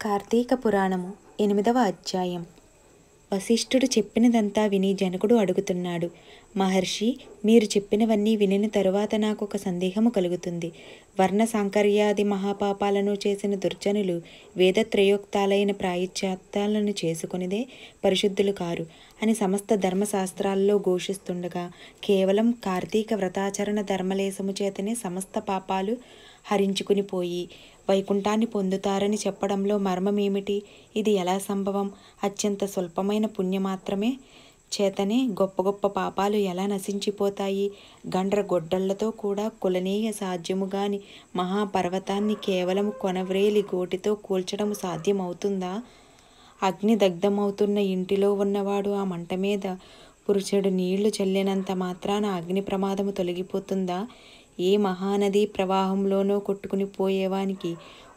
కార్తీక పురాణము 8వ అధ్యాయం. వశిష్ఠుడు చెప్పినదంతా విని జనకుడు అడుగుతున్నాడు. మహర్షి, మీరు చెప్పినవన్నీ వినిన తరువాత నాకు ఒక సందేహము కలుగుతుంది. వర్ణ సాంకర్యాది మహాపాపాలను చేసిన దుర్జనులు వేదత్రయోక్తాలైన ప్రాయశ్చిత్తాలను చేసుకునిదే పరిశుద్ధులు కారు అని సమస్త ధర్మశాస్త్రాల్లో ఘోషిస్తుండగా కేవలం కార్తీక వ్రతాచరణ ధర్మలేశము చేతనే సమస్త పాపాలు హరించుకుని పోయి వైకుంఠాన్ని పొందుతారని చెప్పడంలో మర్మమేమిటి? ఇది ఎలా సంభవం? అత్యంత స్వల్పమైన పుణ్యమాత్రమే చేతనే గొప్ప గొప్ప పాపాలు ఎలా నశించిపోతాయి? గండ్రగొడ్డళ్లతో కూడా కులనీయ సాధ్యముగాని మహాపర్వతాన్ని కేవలం కొనవ్రేలి గోటితో కూల్చడం సాధ్యమవుతుందా? అగ్ని దగ్ధమవుతున్న ఇంటిలో ఉన్నవాడు ఆ మంట మీద పురుషుడు నీళ్లు చల్లినంత మాత్రాన అగ్ని ప్రమాదము తొలగిపోతుందా? ఏ మహానదీ ప్రవాహంలోనో కొట్టుకుని పోయేవానికి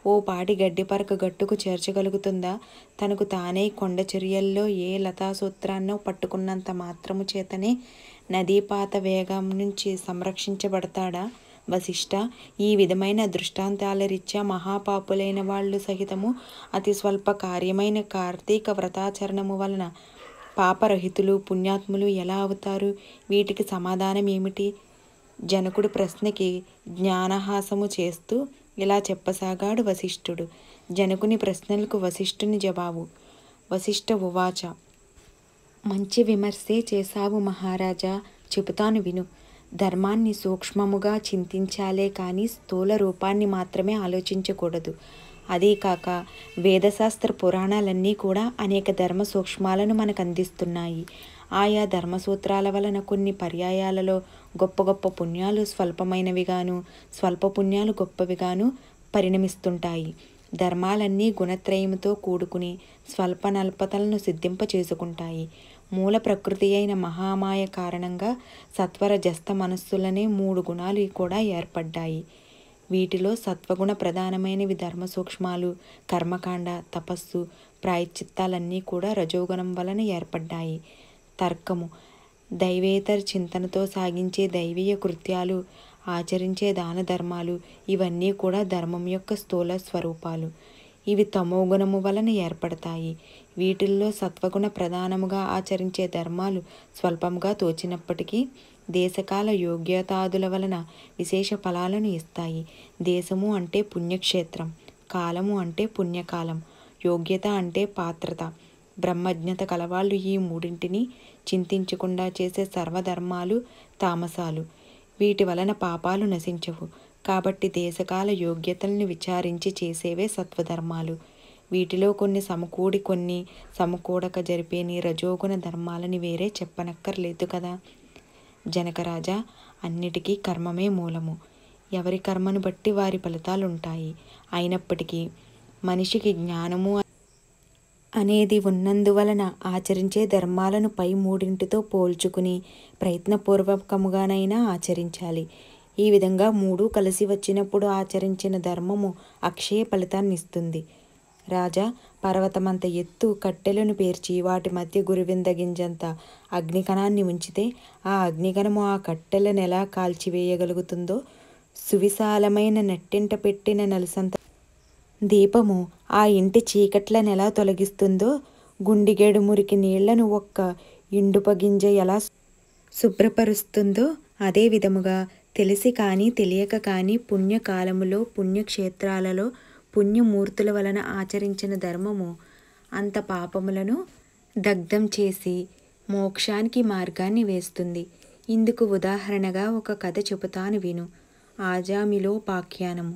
ఓ పాటి గడ్డిపరక గట్టుకు చేర్చగలుగుతుందా? తనకు తానే కొండ చర్యల్లో ఏ లతాసూత్రాన్నో పట్టుకున్నంత మాత్రము చేతనే నదీపాత వేగం నుంచి సంరక్షించబడతాడా? వశిష్ఠ, ఈ విధమైన దృష్టాంతాల రీత్యా మహాపాపులైన వాళ్ళు సహితము అతి స్వల్ప కార్యమైన కార్తీక వ్రతాచరణము వలన పాపరహితులు పుణ్యాత్ములు ఎలా అవుతారు? వీటికి సమాధానం ఏమిటి? జనకుడి ప్రశ్నకి జ్ఞానహాసము చేస్తూ ఇలా చెప్పసాగాడు వశిష్ఠుడు. జనకుని ప్రశ్నలకు వశిష్ఠుని జవాబు. వశిష్ఠ ఉవాచ. మంచి విమర్శే చేశావు మహారాజా, చెబుతాను విను. ధర్మాన్ని సూక్ష్మముగా చింతించాలే కానీ స్థూల రూపాన్ని మాత్రమే ఆలోచించకూడదు. అదీ కాక వేదశాస్త్ర పురాణాలన్నీ కూడా అనేక ధర్మ సూక్ష్మాలను మనకు అందిస్తున్నాయి. ఆయా ధర్మసూత్రాల వలన కొన్ని పర్యాయాలలో గొప్ప గొప్ప పుణ్యాలు స్వల్పమైనవిగాను, స్వల్ప పుణ్యాలు గొప్పవిగాను పరిణమిస్తుంటాయి. ధర్మాలన్నీ గుణత్రయముతో కూడుకుని స్వల్ప నల్పతలను సిద్ధింప చేసుకుంటాయి. మూల ప్రకృతి అయిన మహామాయ కారణంగా సత్వర జస్త మనస్సులనే 3 గుణాలు కూడా ఏర్పడ్డాయి. వీటిలో సత్వగుణ ప్రధానమైనవి ధర్మ సూక్ష్మాలు, కర్మకాండ, తపస్సు, ప్రాయశ్చిత్తాలన్నీ కూడా రజోగుణం వలన ఏర్పడ్డాయి. తర్కము, దైవేతర చింతనతో సాగించే దైవీయ కృత్యాలు, ఆచరించే దాన ధర్మాలు ఇవన్నీ కూడా ధర్మం యొక్క స్థూల స్వరూపాలు. ఇవి తమోగుణము వలన ఏర్పడతాయి. వీటిల్లో సత్వగుణ ప్రధానముగా ఆచరించే ధర్మాలు స్వల్పంగా తోచినప్పటికీ దేశకాల యోగ్యతాదుల వలన విశేష ఫలాలను ఇస్తాయి. దేశము అంటే పుణ్యక్షేత్రం, కాలము అంటే పుణ్యకాలం, యోగ్యత అంటే పాత్రత. బ్రహ్మజ్ఞత కలవాళ్ళు ఈ మూడింటిని చింతించకుండా చేసే సర్వధర్మాలు తామసాలు. వీటి వలన పాపాలు నశించవు. కాబట్టి దేశకాల యోగ్యతల్ని విచారించి చేసేవే సత్వధర్మాలు. వీటిలో కొన్ని సమకూడి కొన్ని సమకూడక జరిపేని రజోగుణ ధర్మాలని వేరే చెప్పనక్కర్లేదు కదా. జనకరాజా, అన్నిటికీ కర్మమే మూలము. ఎవరి కర్మను బట్టి వారి ఫలితాలుంటాయి. అయినప్పటికీ మనిషికి జ్ఞానము అనేది ఉన్నందువలన ఆచరించే ధర్మాలను పై మూడింటితో పోల్చుకుని ప్రయత్నపూర్వకముగానైనా ఆచరించాలి. ఈ విధంగా 3 కలిసి వచ్చినప్పుడు ఆచరించిన ధర్మము అక్షయ ఫలితాన్నిస్తుంది. రాజా, పర్వతమంత ఎత్తు కట్టెలను పేర్చి వాటి మధ్య గురివిందగింజంత అగ్నికణాన్ని ఉంచితే ఆ అగ్నికణము ఆ కట్టెలనెలా కాల్చివేయగలుగుతుందో, సువిశాలమైన నెట్టింట పెట్టిన నలుసంత దీపము ఆ ఇంటి చీకట్లనెలా తొలగిస్తుందో, గుండిగేడు మురికి నీళ్లను ఒక్క ఇండుపగింజ ఎలా శుభ్రపరుస్తుందో, అదే విధముగా తెలిసి కానీ తెలియక కానీ పుణ్యకాలములో పుణ్యక్షేత్రాలలో పుణ్యమూర్తుల వలన ఆచరించిన ధర్మము అంత పాపములను దగ్ధం చేసి మోక్షానికి మార్గాన్ని వేస్తుంది. ఇందుకు ఉదాహరణగా ఒక కథ చెబుతాను విను. ఆజామిలోపాఖ్యానము.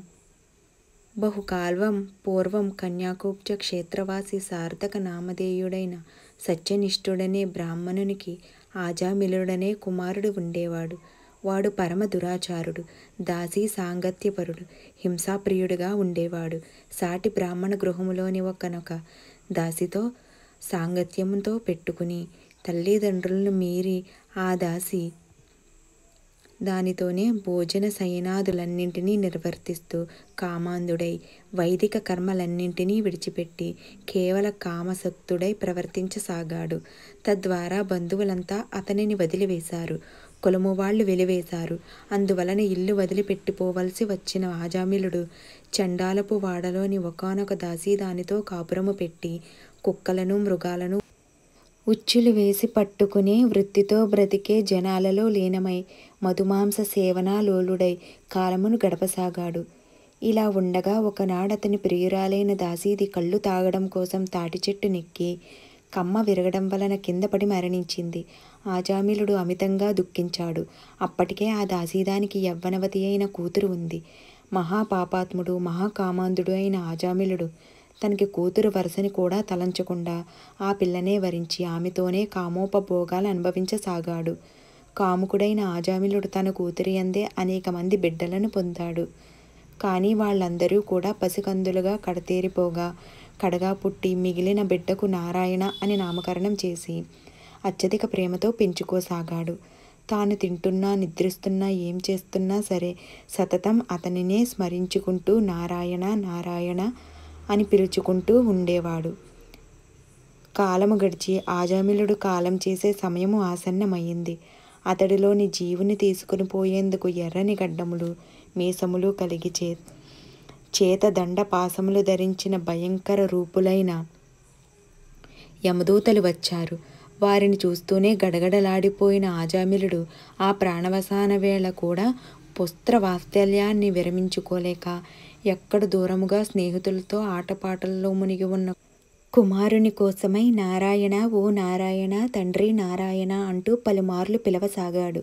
బహుకాల్వం పూర్వం కన్యాకుబ్జ క్షేత్రవాసి సార్థక నామధేయుడైన సత్యనిష్ఠుడనే బ్రాహ్మణునికి ఆజామిలుడనే కుమారుడు ఉండేవాడు. వాడు పరమ దురాచారుడు, దాసీ సాంగత్యపరుడు, హింసాప్రియుడుగా ఉండేవాడు. సాటి బ్రాహ్మణ గృహములోని ఒకనొక దాసితో సాంగత్యముతో పెట్టుకుని తల్లిదండ్రులను మీరి ఆ దాసి దానితోనే భోజన శయనాదులన్నింటినీ నిర్వర్తిస్తూ కామాంధుడై వైదిక కర్మలన్నింటినీ విడిచిపెట్టి కేవల కామసక్తుడై ప్రవర్తించసాగాడు. తద్వారా బంధువులంతా అతనిని వదిలివేశారు. కులము వాళ్ళు వెలివేశారు. అందువలన ఇల్లు వదిలిపెట్టిపోవలసి వచ్చిన ఆజామిలుడు చండాలపు వాడలోని ఒకానొక దాసీదానితో కాపురము పెట్టి కుక్కలను మృగాలను ఉచ్చులు వేసి పట్టుకునే వృత్తితో బ్రతికే జనాలలో లీనమై మధుమాంస సేవనాలోలుడై కాలమును గడపసాగాడు. ఇలా ఉండగా ఒకనాడతని ప్రియురాలైన దాసీది కళ్ళు తాగడం కోసం తాటి చెట్టు నెక్కి కమ్మ విరగడం వలన కింద పడి మరణించింది. ఆజామిలుడు అమితంగా దుఃఖించాడు. అప్పటికే ఆ దాసీదానికి యవ్వనవతి అయిన కూతురు ఉంది. మహాపాపాత్ముడు మహాకామాంధుడు అయిన ఆజామిలుడు తనకి కూతురు వరసని కూడా తలంచకుండా ఆ పిల్లనే వరించి ఆమెతోనే కామోపభోగాలు అనుభవించసాగాడు. కాముకుడైన ఆజామిలుడు తన కూతురి అందే అనేక మంది బిడ్డలను పొందాడు. కానీ వాళ్ళందరూ కూడా పసికందులుగా కడతేరిపోగా కడగా పుట్టి మిగిలిన బిడ్డకు నారాయణ అని నామకరణం చేసి అత్యధిక ప్రేమతో పెంచుకోసాగాడు. తాను తింటున్నా నిద్రిస్తున్నా ఏం చేస్తున్నా సరే సతతం అతనినే స్మరించుకుంటూ నారాయణ నారాయణ అని పిలుచుకుంటూ ఉండేవాడు. కాలము గడిచి ఆజామిలుడు కాలం చేసే సమయము ఆసన్నమైంది. అతడిలోని జీవుని తీసుకుని పోయేందుకు ఎర్రని గడ్డములు మీసములు కలిగి చేత దండ పాసములు ధరించిన భయంకర రూపులైన యమదూతలు వచ్చారు. వారిని చూస్తూనే గడగడలాడిపోయిన ఆజామిలుడు ఆ ప్రాణవసాన వేళ కూడా పుస్త్ర వాత్సల్యాన్ని విరమించుకోలేక ఎక్కడ దూరముగా స్నేహితులతో ఆటపాటల్లో మునిగి ఉన్న కుమారుని కోసమై నారాయణ ఓ నారాయణ తండ్రి నారాయణ అంటూ పలుమార్లు పిలవసాగాడు.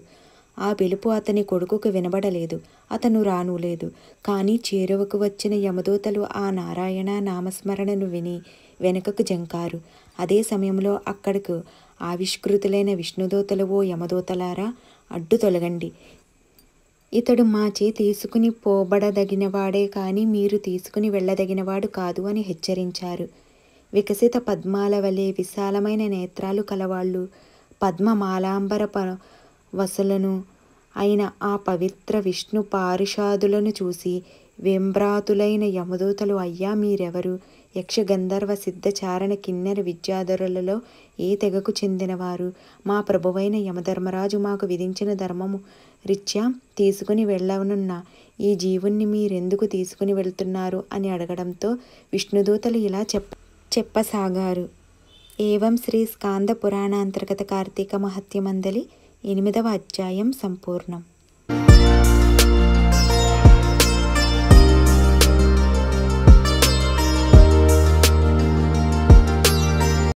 ఆ పిలుపు అతని కొడుకుకు వినబడలేదు. అతను రానులేదు. కానీ చేరువకు వచ్చిన యమదూతలు ఆ నారాయణ నామస్మరణను విని వెనుకకు జంకారు. అదే సమయంలో అక్కడకు ఆవిష్కృతులైన విష్ణుదూతలు ఓ యమదూతలారా అడ్డు తొలగండి. ఇతడు మాచే తీసుకుని పోబడదగినవాడే కానీ మీరు తీసుకుని వెళ్ళదగినవాడు కాదు అని హెచ్చరించారు. వికసిత పద్మాల వలె విశాలమైన నేత్రాలు కలవాళ్ళు పద్మమాలాంబర వసులను అయిన ఆ పవిత్ర విష్ణు పారిషాదులను చూసి వేంబ్రాతులైన యమదూతలు అయ్యా మీరెవరు? యక్ష గంధర్వ సిద్ధ చారణ కిన్నెర విద్యాధరులలో ఏ తెగకు చెందినవారు? మా ప్రభువైన యమధర్మరాజు మాకు విధించిన ధర్మము రీత్యా తీసుకుని వెళ్ళనున్న ఈ జీవుణ్ణి మీరెందుకు తీసుకుని వెళ్తున్నారు అని అడగడంతో విష్ణుదూతలు ఇలా చెప్పసాగారు. ఏవం శ్రీ స్కాంద పురాణాంతర్గత కార్తీక మహత్యమందలి 8వ అధ్యాయం సంపూర్ణం.